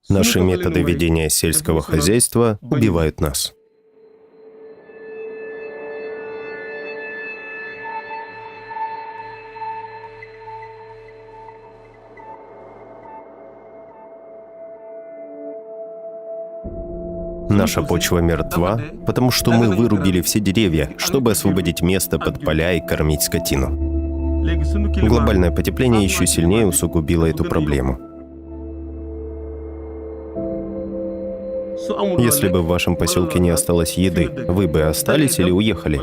Наши методы ведения сельского хозяйства убивают нас. Наша почва мертва, потому что мы вырубили все деревья, чтобы освободить место под поля и кормить скотину. Глобальное потепление еще сильнее усугубило эту проблему. Если бы в вашем поселке не осталось еды, вы бы остались или уехали?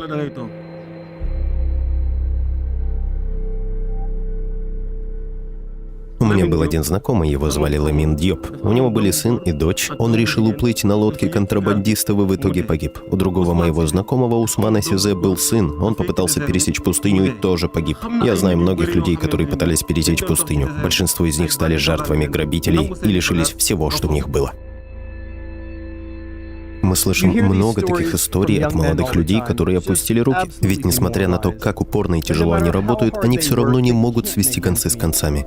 У меня был один знакомый, его звали Ламин Дьоп. У него были сын и дочь. Он решил уплыть на лодке контрабандистов и в итоге погиб. У другого моего знакомого, Усмана Сизе, был сын. Он попытался пересечь пустыню и тоже погиб. Я знаю многих людей, которые пытались пересечь пустыню. Большинство из них стали жертвами грабителей и лишились всего, что у них было. Мы слышим много таких историй от молодых людей, которые опустили руки. Ведь несмотря на то, как упорно и тяжело они работают, они все равно не могут свести концы с концами.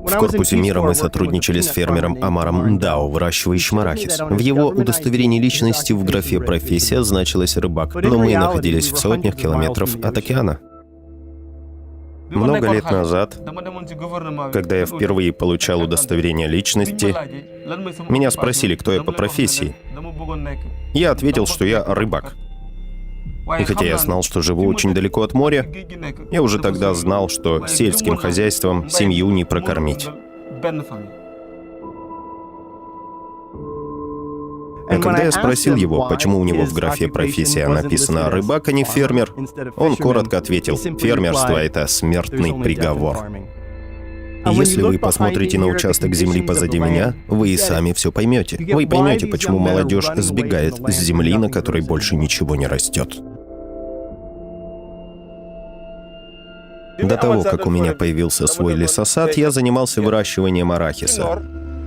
В корпусе мира мы сотрудничали с фермером Амаром Ндао, выращивающим арахис. В его удостоверении личности в графе «профессия» значилось «рыбак», но мы находились в сотнях километров от океана. Много лет назад, когда я впервые получал удостоверение личности, меня спросили, кто я по профессии. Я ответил, что я рыбак. И хотя я знал, что живу очень далеко от моря, я уже тогда знал, что сельским хозяйством семью не прокормить. А когда я спросил его, почему у него в графе «профессия» написано «рыбак», а не «фермер», он коротко ответил: «Фермерство — это смертный приговор». Если вы посмотрите на участок земли позади меня, вы и сами все поймете. Вы поймете, почему молодежь сбегает с земли, на которой больше ничего не растет. До того, как у меня появился свой лесосад, я занимался выращиванием арахиса.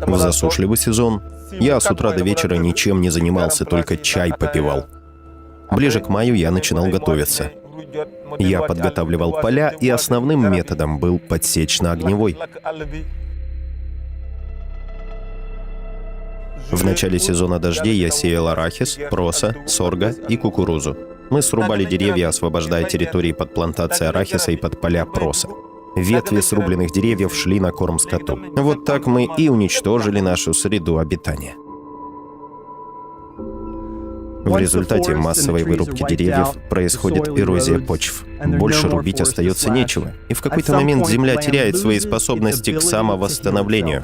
В засушливый сезон я с утра до вечера ничем не занимался, только чай попивал. Ближе к маю я начинал готовиться. Я подготавливал поля, и основным методом был подсечно-огневой. В начале сезона дождей я сеял арахис, проса, сорго и кукурузу. Мы срубали деревья, освобождая территории под плантации арахиса и под поля проса. Ветви срубленных деревьев шли на корм скоту. Вот так мы и уничтожили нашу среду обитания. В результате массовой вырубки деревьев происходит эрозия почв. Больше рубить остается нечего. И в какой-то момент земля теряет свои способности к самовосстановлению.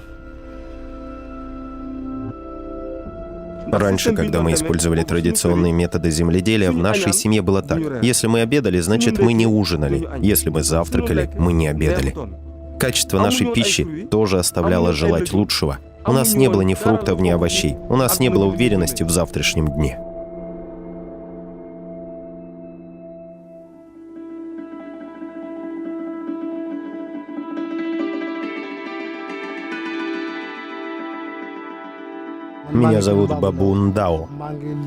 Раньше, когда мы использовали традиционные методы земледелия, в нашей семье было так. Если мы обедали, значит, мы не ужинали. Если мы завтракали, мы не обедали. Качество нашей пищи тоже оставляло желать лучшего. У нас не было ни фруктов, ни овощей. У нас не было уверенности в завтрашнем дне. Меня зовут Бабу Ндао,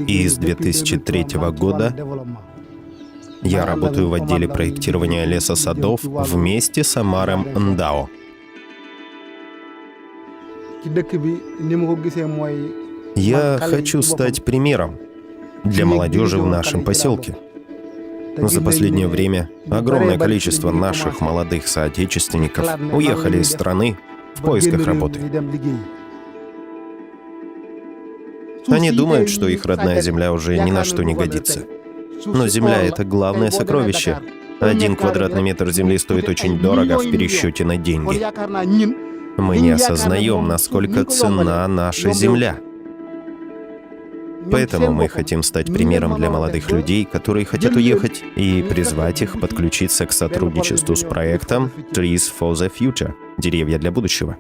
и с 2003 года я работаю в отделе проектирования лесосадов вместе с Амаром Ндао. Я хочу стать примером для молодежи в нашем поселке. За последнее время огромное количество наших молодых соотечественников уехали из страны в поисках работы. Они думают, что их родная земля уже ни на что не годится. Но земля — это главное сокровище. 1 квадратный метр земли стоит очень дорого в пересчете на деньги. Мы не осознаем, насколько ценна наша земля. Поэтому мы хотим стать примером для молодых людей, которые хотят уехать, и призвать их подключиться к сотрудничеству с проектом Trees for the Future — «Деревья для будущего».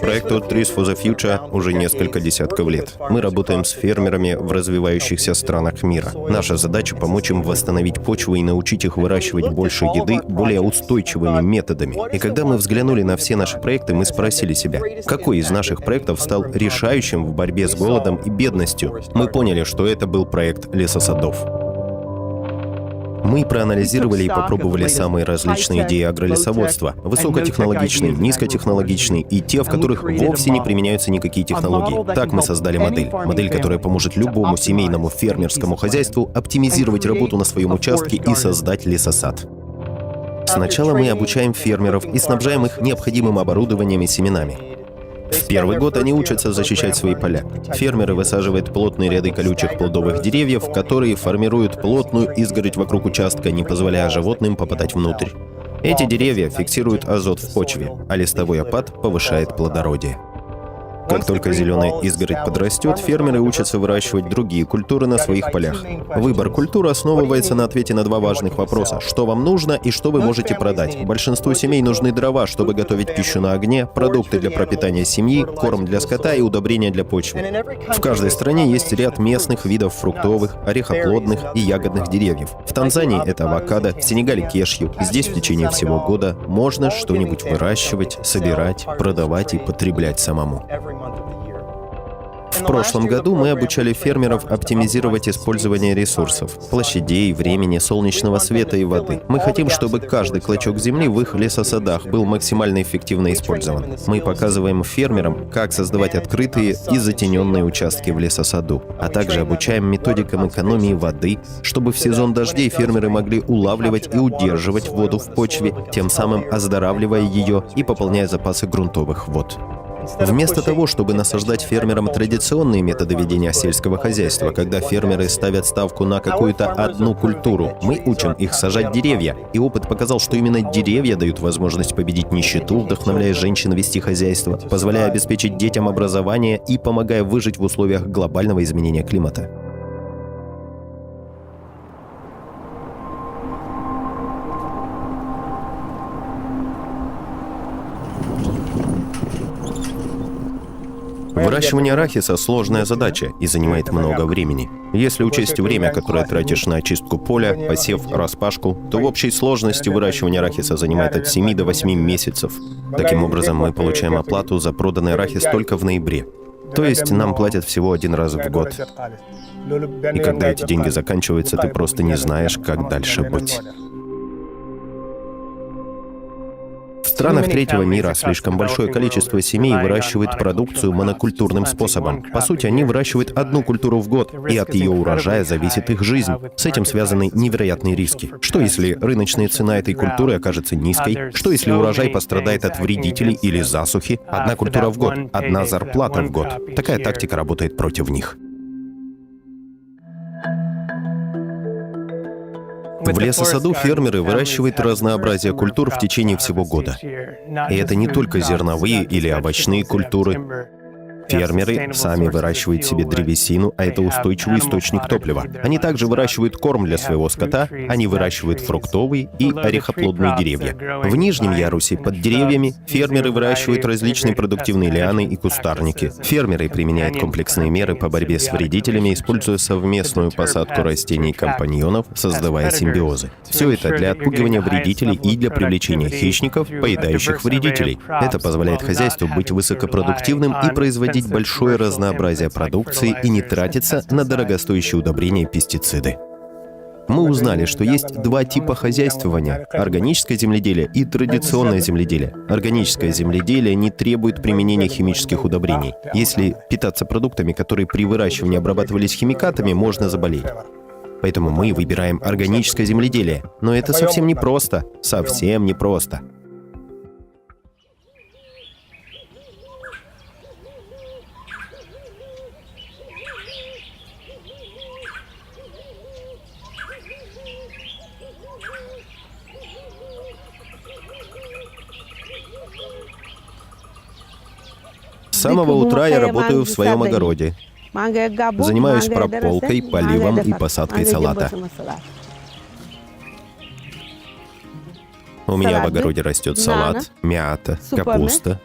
Проекту Trees for the Future уже несколько десятков лет. Мы работаем с фермерами в развивающихся странах мира. Наша задача — помочь им восстановить почву и научить их выращивать больше еды более устойчивыми методами. И когда мы взглянули на все наши проекты, мы спросили себя, какой из наших проектов стал решающим в борьбе с голодом и бедностью. Мы поняли, что это был проект лесосадов. Мы проанализировали и попробовали самые различные идеи агролесоводства. Высокотехнологичные, низкотехнологичные и те, в которых вовсе не применяются никакие технологии. Так мы создали модель. Модель, которая поможет любому семейному фермерскому хозяйству оптимизировать работу на своем участке и создать лесосад. Сначала мы обучаем фермеров и снабжаем их необходимым оборудованием и семенами. В первый год они учатся защищать свои поля. Фермеры высаживают плотные ряды колючих плодовых деревьев, которые формируют плотную изгородь вокруг участка, не позволяя животным попадать внутрь. Эти деревья фиксируют азот в почве, а листовой опад повышает плодородие. Как только зеленая изгородь подрастет, фермеры учатся выращивать другие культуры на своих полях. Выбор культур основывается на ответе на два важных вопроса: что вам нужно и что вы можете продать. Большинству семей нужны дрова, чтобы готовить пищу на огне, продукты для пропитания семьи, корм для скота и удобрения для почвы. В каждой стране есть ряд местных видов фруктовых, орехоплодных и ягодных деревьев. В Танзании это авокадо, в Сенегале кешью. Здесь в течение всего года можно что-нибудь выращивать, собирать, продавать и потреблять самому. В прошлом году мы обучали фермеров оптимизировать использование ресурсов – площадей, времени, солнечного света и воды. Мы хотим, чтобы каждый клочок земли в их лесосадах был максимально эффективно использован. Мы показываем фермерам, как создавать открытые и затененные участки в лесосаду, а также обучаем методикам экономии воды, чтобы в сезон дождей фермеры могли улавливать и удерживать воду в почве, тем самым оздоравливая ее и пополняя запасы грунтовых вод. Вместо того, чтобы насаждать фермерам традиционные методы ведения сельского хозяйства, когда фермеры ставят ставку на какую-то одну культуру, мы учим их сажать деревья. И опыт показал, что именно деревья дают возможность победить нищету, вдохновляя женщин вести хозяйство, позволяя обеспечить детям образование и помогая выжить в условиях глобального изменения климата. Выращивание арахиса – сложная задача и занимает много времени. Если учесть время, которое тратишь на очистку поля, посев, распашку, то в общей сложности выращивание арахиса занимает от 7 до 8 месяцев. Таким образом, мы получаем оплату за проданный арахис только в ноябре. То есть нам платят всего один раз в год. И когда эти деньги заканчиваются, ты просто не знаешь, как дальше быть. В странах третьего мира слишком большое количество семей выращивает продукцию монокультурным способом. По сути, они выращивают одну культуру в год, и от ее урожая зависит их жизнь. С этим связаны невероятные риски. Что если рыночная цена этой культуры окажется низкой? Что если урожай пострадает от вредителей или засухи? Одна культура в год, одна зарплата в год. Такая тактика работает против них. В лесосаду фермеры выращивают разнообразие культур в течение всего года. И это не только зерновые или овощные культуры. Фермеры сами выращивают себе древесину, а это устойчивый источник топлива. Они также выращивают корм для своего скота, они выращивают фруктовые и орехоплодные деревья. В нижнем ярусе под деревьями фермеры выращивают различные продуктивные лианы и кустарники. Фермеры применяют комплексные меры по борьбе с вредителями, используя совместную посадку растений-компаньонов, создавая симбиозы. Все это для отпугивания вредителей и для привлечения хищников, поедающих вредителей. Это позволяет хозяйству быть высокопродуктивным и производить большое разнообразие продукции и не тратиться на дорогостоящие удобрения и пестициды. Мы узнали, что есть два типа хозяйствования – органическое земледелие и традиционное земледелие. Органическое земледелие не требует применения химических удобрений. Если питаться продуктами, которые при выращивании обрабатывались химикатами, можно заболеть. Поэтому мы выбираем органическое земледелие. Но это совсем непросто. Совсем непросто. С самого утра я работаю в своем огороде. Занимаюсь прополкой, поливом и посадкой салата. У меня в огороде растет салат, мята, капуста,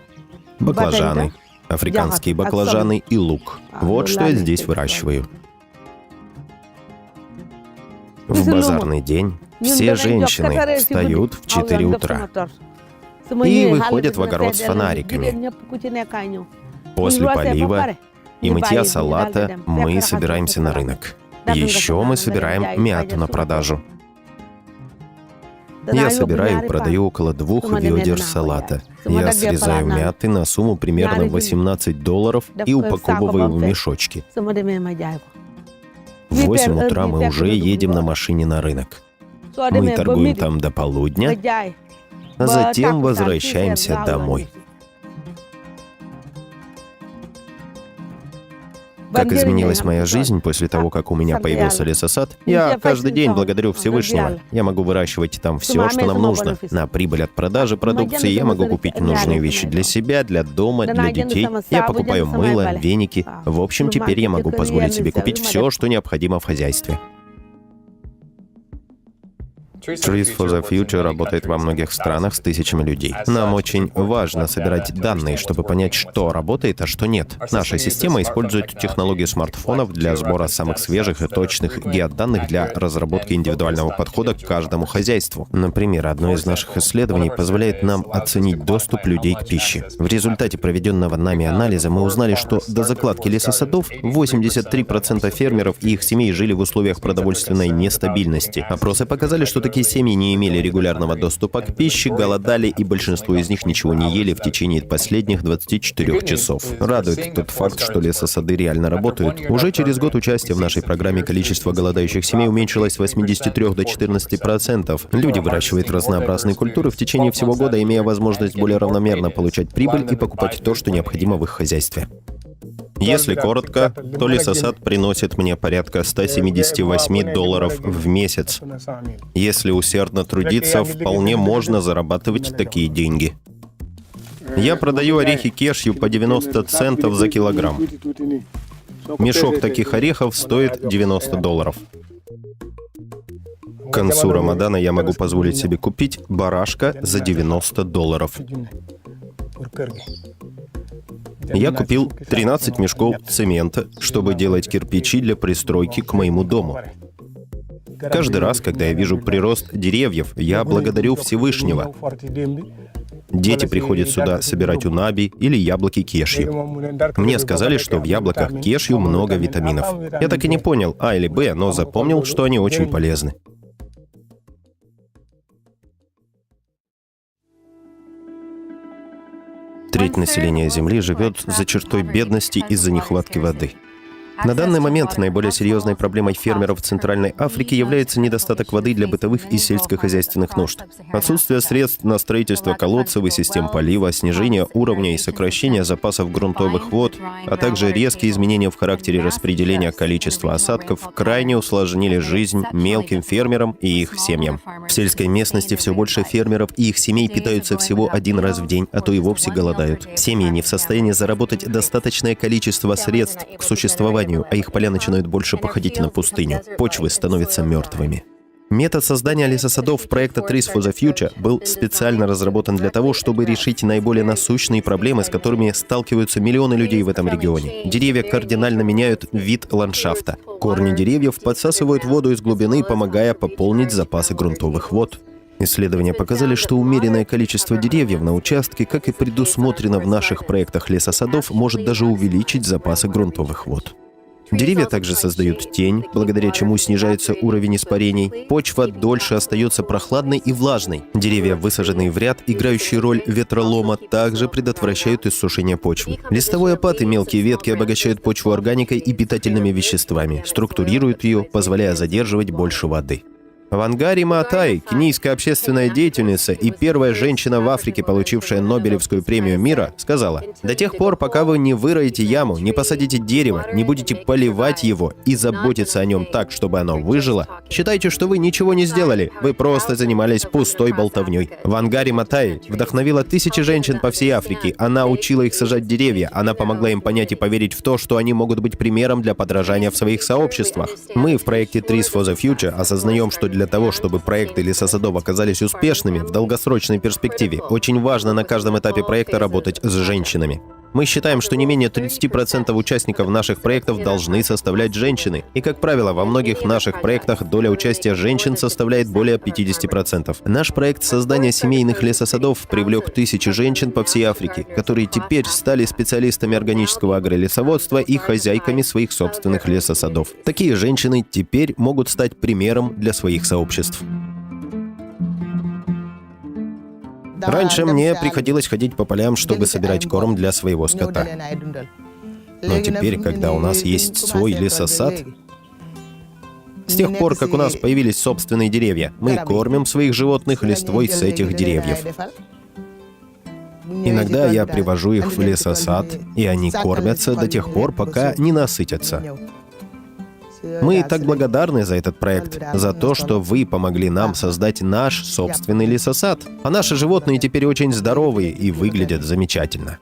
баклажаны, африканские баклажаны и лук. Вот что я здесь выращиваю. В базарный день все женщины встают в 4 утра и выходят в огород с фонариками. После полива и мытья салата мы собираемся на рынок. Еще мы собираем мяту на продажу. Я собираю и продаю около 2 ведер салата. Я срезаю мяты на сумму примерно $18 и упаковываю в мешочки. В 8 утра мы уже едем на машине на рынок. Мы торгуем там до полудня, а затем возвращаемся домой. Как изменилась моя жизнь после того, как у меня появился лесосад? Я каждый день благодарю Всевышнего. Я могу выращивать там все, что нам нужно. На прибыль от продажи продукции я могу купить нужные вещи для себя, для дома, для детей. Я покупаю мыло, веники. В общем, теперь я могу позволить себе купить все, что необходимо в хозяйстве. Trees for the Future работает во многих странах с тысячами людей. Нам очень важно собирать данные, чтобы понять, что работает, а что нет. Наша система использует технологию смартфонов для сбора самых свежих и точных геоданных для разработки индивидуального подхода к каждому хозяйству. Например, одно из наших исследований позволяет нам оценить доступ людей к пище. В результате проведенного нами анализа мы узнали, что до закладки лесосадов 83% фермеров и их семей жили в условиях продовольственной нестабильности. Опросы показали, что такие семьи не имели регулярного доступа к пище, голодали, и большинство из них ничего не ели в течение последних 24 часов. Радует тот факт, что лесосады реально работают. Уже через год участия в нашей программе количество голодающих семей уменьшилось с 83 до 14%. Люди выращивают разнообразные культуры в течение всего года, имея возможность более равномерно получать прибыль и покупать то, что необходимо в их хозяйстве. Если коротко, то лесосад приносит мне порядка $178 в месяц. Если усердно трудиться, вполне можно зарабатывать такие деньги. Я продаю орехи кешью по 90 центов за килограмм. Мешок таких орехов стоит $90. К концу Рамадана я могу позволить себе купить барашка за $90. Я купил 13 мешков цемента, чтобы делать кирпичи для пристройки к моему дому. Каждый раз, когда я вижу прирост деревьев, я благодарю Всевышнего. Дети приходят сюда собирать унаби или яблоки кешью. Мне сказали, что в яблоках кешью много витаминов. Я так и не понял, А или Б, но запомнил, что они очень полезны. Треть населения Земли живет за чертой бедности из-за нехватки воды. На данный момент наиболее серьезной проблемой фермеров в Центральной Африке является недостаток воды для бытовых и сельскохозяйственных нужд. Отсутствие средств на строительство колодцев и систем полива, снижение уровня и сокращение запасов грунтовых вод, а также резкие изменения в характере распределения количества осадков крайне усложнили жизнь мелким фермерам и их семьям. В сельской местности все больше фермеров и их семей питаются всего один раз в день, а то и вовсе голодают. Семьи не в состоянии заработать достаточное количество средств к существованию, а их поля начинают больше походить на пустыню. Почвы становятся мертвыми. Метод создания лесосадов проекта Trees for the Future был специально разработан для того, чтобы решить наиболее насущные проблемы, с которыми сталкиваются миллионы людей в этом регионе. Деревья кардинально меняют вид ландшафта. Корни деревьев подсасывают воду из глубины, помогая пополнить запасы грунтовых вод. Исследования показали, что умеренное количество деревьев на участке, как и предусмотрено в наших проектах лесосадов, может даже увеличить запасы грунтовых вод. Деревья также создают тень, благодаря чему снижается уровень испарений. Почва дольше остается прохладной и влажной. Деревья, высаженные в ряд, играющие роль ветролома, также предотвращают иссушение почвы. Листовой опад и мелкие ветки обогащают почву органикой и питательными веществами, структурируют ее, позволяя задерживать больше воды. Вангари Maaтай, кенийская общественная деятельница и первая женщина в Африке, получившая Нобелевскую премию мира, сказала: «До тех пор, пока вы не выроете яму, не посадите дерево, не будете поливать его и заботиться о нем так, чтобы оно выжило, считайте, что вы ничего не сделали, вы просто занимались пустой болтовней». Вангари Maatai вдохновила тысячи женщин по всей Африке. Она учила их сажать деревья, она помогла им понять и поверить в то, что они могут быть примером для подражания в своих сообществах. Мы в проекте Trees for the Future осознаем, что для того, чтобы проекты лесосадов оказались успешными в долгосрочной перспективе, очень важно на каждом этапе проекта работать с женщинами. Мы считаем, что не менее 30% участников наших проектов должны составлять женщины. И, как правило, во многих наших проектах доля участия женщин составляет более 50%. Наш проект создания семейных лесосадов привлек тысячи женщин по всей Африке, которые теперь стали специалистами органического агролесоводства и хозяйками своих собственных лесосадов. Такие женщины теперь могут стать примером для своих сообществ. Раньше мне приходилось ходить по полям, чтобы собирать корм для своего скота. Но теперь, когда у нас есть свой лесосад, с тех пор, как у нас появились собственные деревья, мы кормим своих животных листвой с этих деревьев. Иногда я привожу их в лесосад, и они кормятся до тех пор, пока не насытятся. Мы так благодарны за этот проект, за то, что вы помогли нам создать наш собственный лесосад. А наши животные теперь очень здоровые и выглядят замечательно.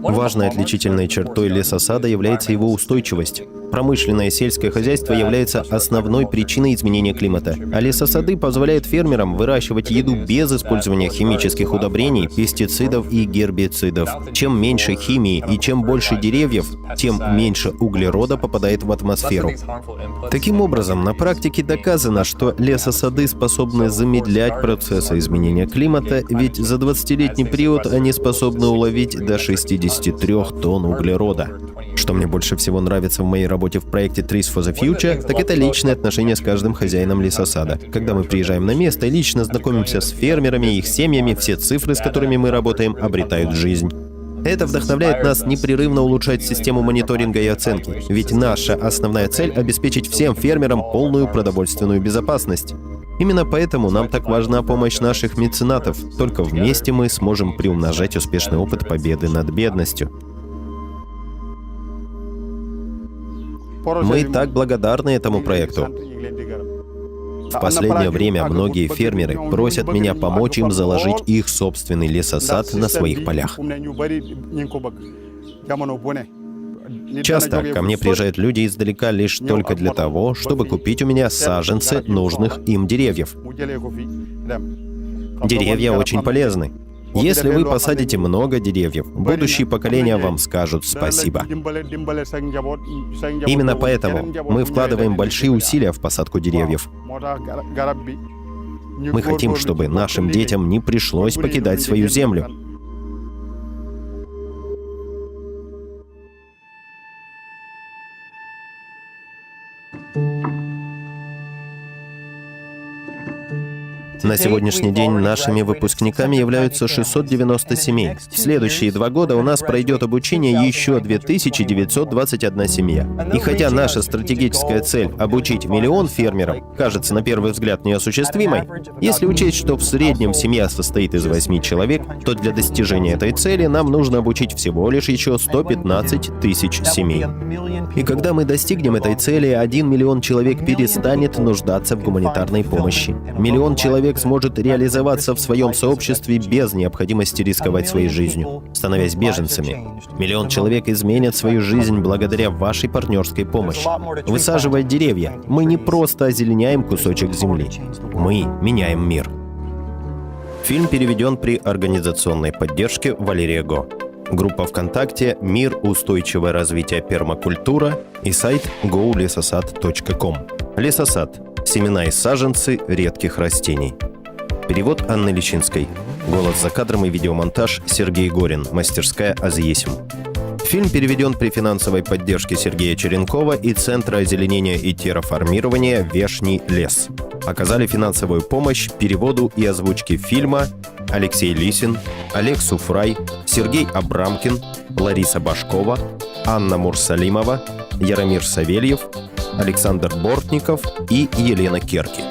Важной отличительной чертой лесосада является его устойчивость. Промышленное сельское хозяйство является основной причиной изменения климата, а лесосады позволяют фермерам выращивать еду без использования химических удобрений, пестицидов и гербицидов. Чем меньше химии и чем больше деревьев, тем меньше углерода попадает в атмосферу. Таким образом, на практике доказано, что лесосады способны замедлять процессы изменения климата, ведь за 20-летний период они способны уловить до 63 тонн углерода. Что мне больше всего нравится в моей работе в проекте Trees for the Future, так это личные отношения с каждым хозяином лесосада. Когда мы приезжаем на место и лично знакомимся с фермерами и их семьями, все цифры, с которыми мы работаем, обретают жизнь. Это вдохновляет нас непрерывно улучшать систему мониторинга и оценки, ведь наша основная цель — обеспечить всем фермерам полную продовольственную безопасность. Именно поэтому нам так важна помощь наших меценатов. Только вместе мы сможем приумножать успешный опыт победы над бедностью. Мы так благодарны этому проекту. В последнее время многие фермеры просят меня помочь им заложить их собственный лесосад на своих полях. Часто ко мне приезжают люди издалека лишь только для того, чтобы купить у меня саженцы нужных им деревьев. Деревья очень полезны. Если вы посадите много деревьев, будущие поколения вам скажут спасибо. Именно поэтому мы вкладываем большие усилия в посадку деревьев. Мы хотим, чтобы нашим детям не пришлось покидать свою землю. На сегодняшний день нашими выпускниками являются 690 семей. В следующие 2 года у нас пройдет обучение еще 2921 семья. И хотя наша стратегическая цель — обучить 1 миллион фермеров кажется на первый взгляд неосуществимой, если учесть, что в среднем семья состоит из 8 человек, то для достижения этой цели нам нужно обучить всего лишь еще 115 тысяч семей. И когда мы достигнем этой цели, 1 миллион человек перестанет нуждаться в гуманитарной помощи. 1 миллион человек сможет реализоваться в своем сообществе без необходимости рисковать своей жизнью, становясь беженцами. 1 миллион человек изменят свою жизнь благодаря вашей партнерской помощи. Высаживая деревья, мы не просто озеленяем кусочек земли, мы меняем мир. Фильм переведен при организационной поддержке Валерия Го. Группа ВКонтакте «Мир. Устойчивое развитие пермакультура» и сайт golesosad.com. Лесосад. Семена и саженцы редких растений. Перевод Анны Личинской. Голос за кадром и видеомонтаж Сергей Горин. Мастерская «Азъесим». Фильм переведен при финансовой поддержке Сергея Черенкова и Центра озеленения и терраформирования «Вешний лес». Оказали финансовую помощь переводу и озвучке фильма Алексей Лисин, Олег Суфрай, Сергей Абрамкин, Лариса Башкова, Анна Мурсалимова, Яромир Савельев, Александр Бортников и Елена Керки.